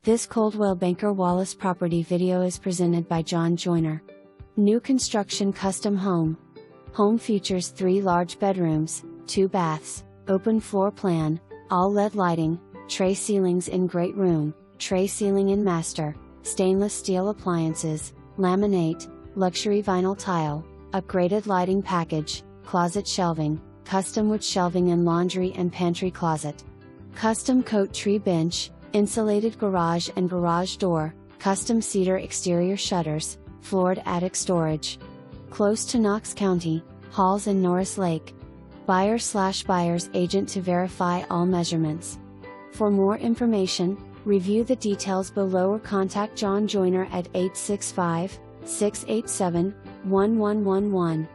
This Coldwell Banker Wallace property video is presented by Joyner. New construction custom home. Home features 3 large bedrooms, 2 baths, open floor plan, all LED lighting, tray ceilings in great room, tray ceiling in master, stainless steel appliances, laminate, luxury vinyl tile, upgraded lighting package, closet shelving, custom wood shelving and laundry and pantry closet. Custom coat tree bench, insulated garage and garage door, custom cedar exterior shutters, floored attic storage. Close to Knox County, halls in Norris Lake. Buyer/buyer's agent to verify all measurements. For more information, review the details below or contact Joyner at 865-687-1111.